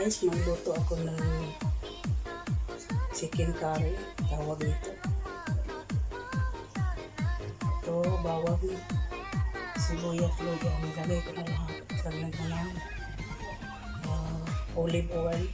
guys, magluto ako ng chicken curry, tawag nito. Ito, bawang, sibuyas, luya, nilagay ko na lahat. Lagyan ko ng olive oil.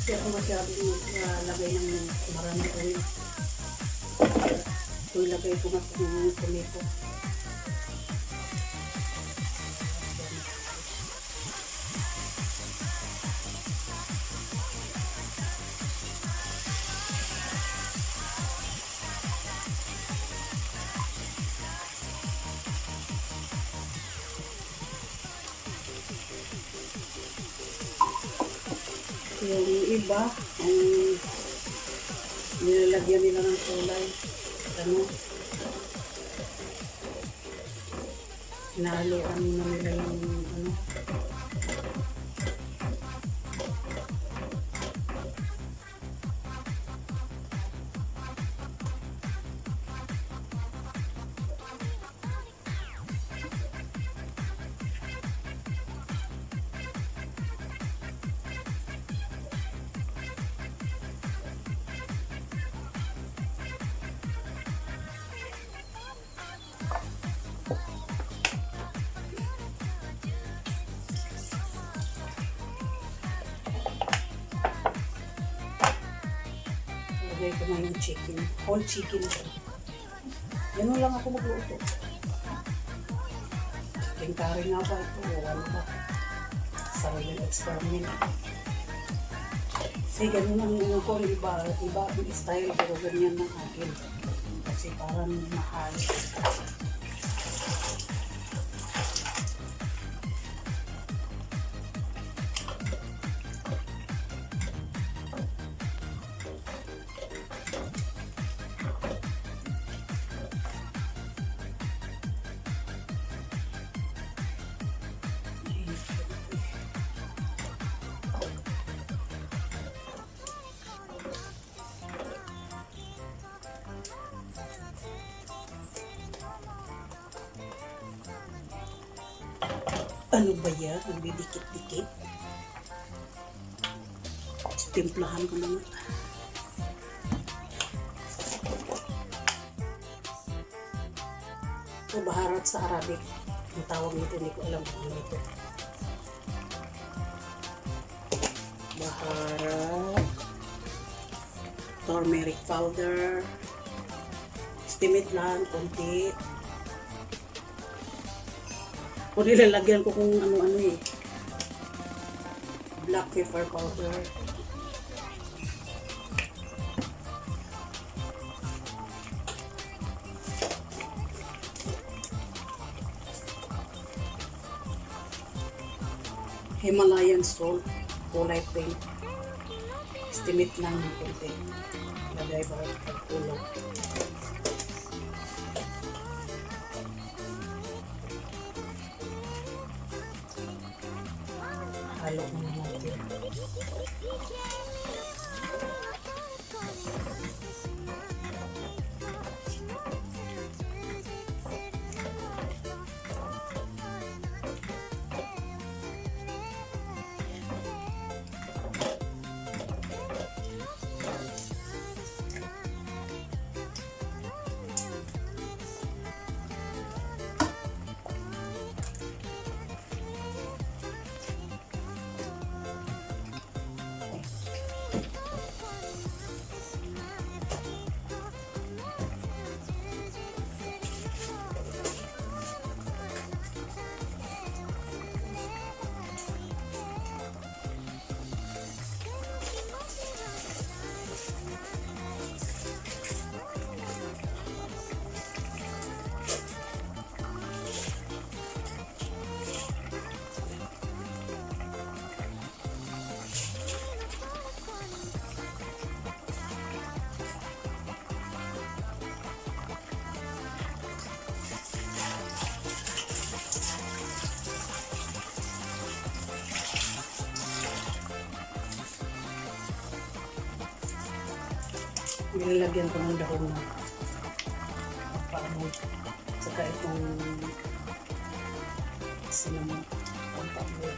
Kasi ako masyadong lagay ng maraming oil. So, ilagay ko na ng tomato. Yung iba, ang nilalagyan nila ng kulay, inahaluan na nila yung lagay ko na yung chicken, whole chicken. Ganun lang ako magluto. Chicken curry nga ba ito? Ano ba? Silent experiment. Kasi ganun ang ko, iba yung style, pero ganyan ng akin. Kasi parang mahal. Ano ba yan? Nagdidikit-dikit. Timplahan ko naman. Ito, baharat sa Arabic. Ang tawag nito, hindi ko alam kung ano ito. Baharat. Turmeric powder. Estimate lang, konti. O nilalagyan ko kung ano-ano eh. Black pepper powder. Himalayan salt. Kulay pink. Estimate lang ng konti. Lagay ba ito pagkulang. Halo mo natin. Nilalagyan ko ng dahon na paano. Saka itong cinnamon. Pampapalo.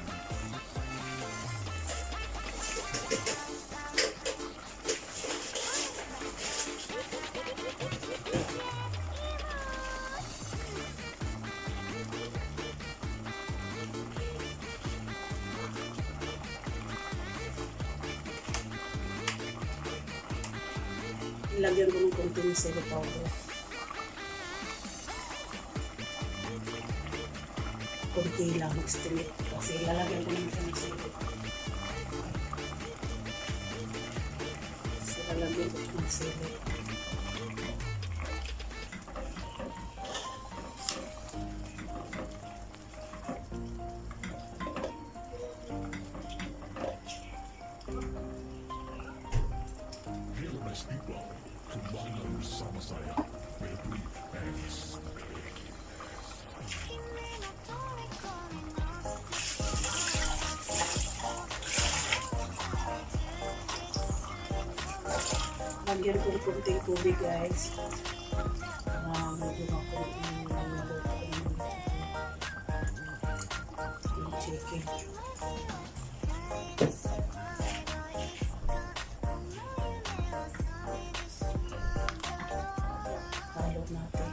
Ilagyan ko ng konting chili powder. Konti lang, estimate. Kasi lalagyan ko naman siya ng chili. Kasi lalagyan ko ng chili. People, kembali bersama saya, Febri Hands. Lagyan ko ng konting tubig, guys. Medyo makunting maluto yung chicken. Halo natin.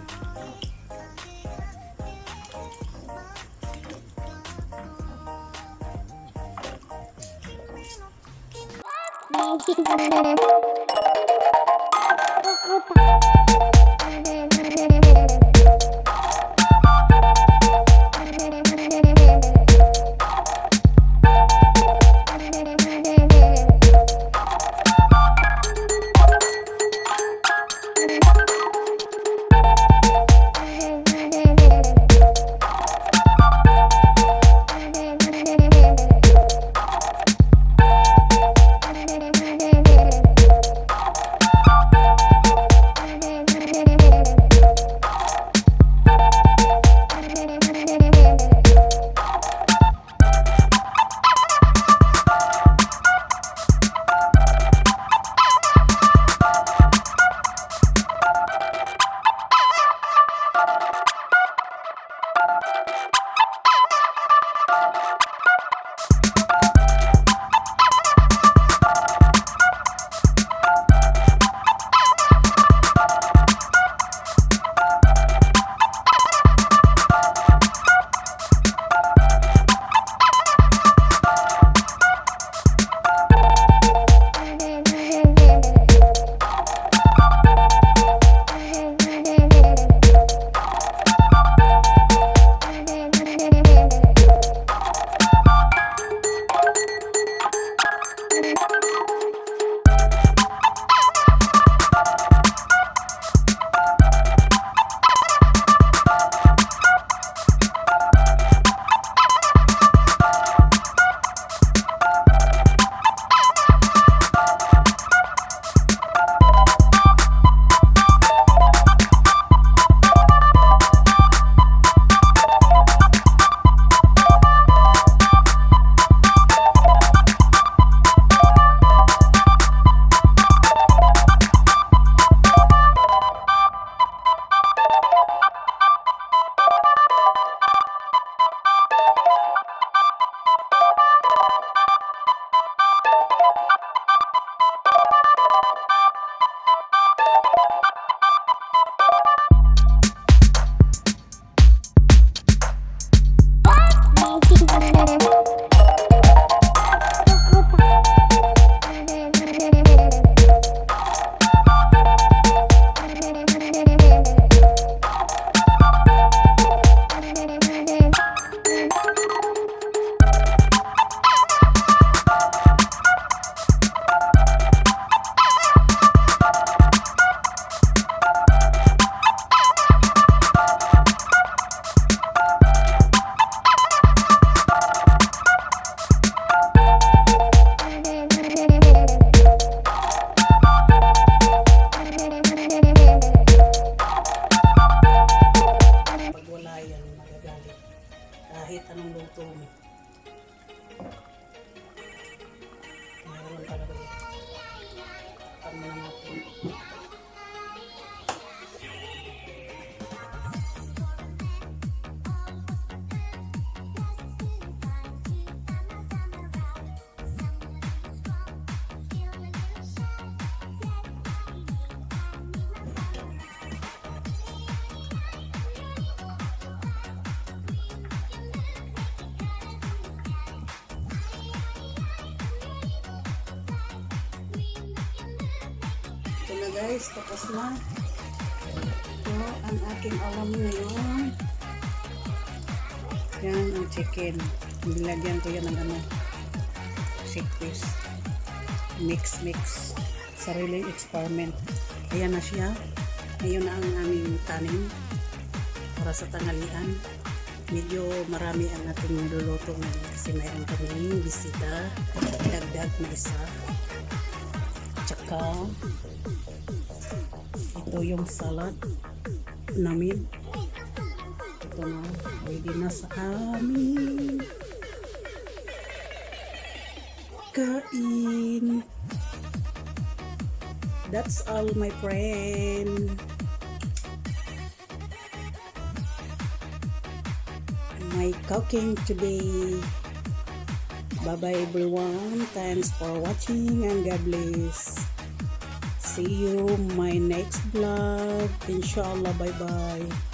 guys, tapos na. Ito ang aking alam ngayon. Yan ang chicken. Nilagyan ko yan ng ano, chickpeas. Mix. Sariling experiment. Ayan na siya. Ayun na ang aming tanim para sa tanghalian. Medyo marami ang ating niluluto ngayon kasi mayroon kaming bisita. Dagdag na isa. Tsaka ito yung salad namin. Ito na. Ready na sa amin. Kain. That's all, my friend. My cooking today. Bye bye everyone. Thanks for watching and God bless. See you my next vlog. Inshallah. Bye bye.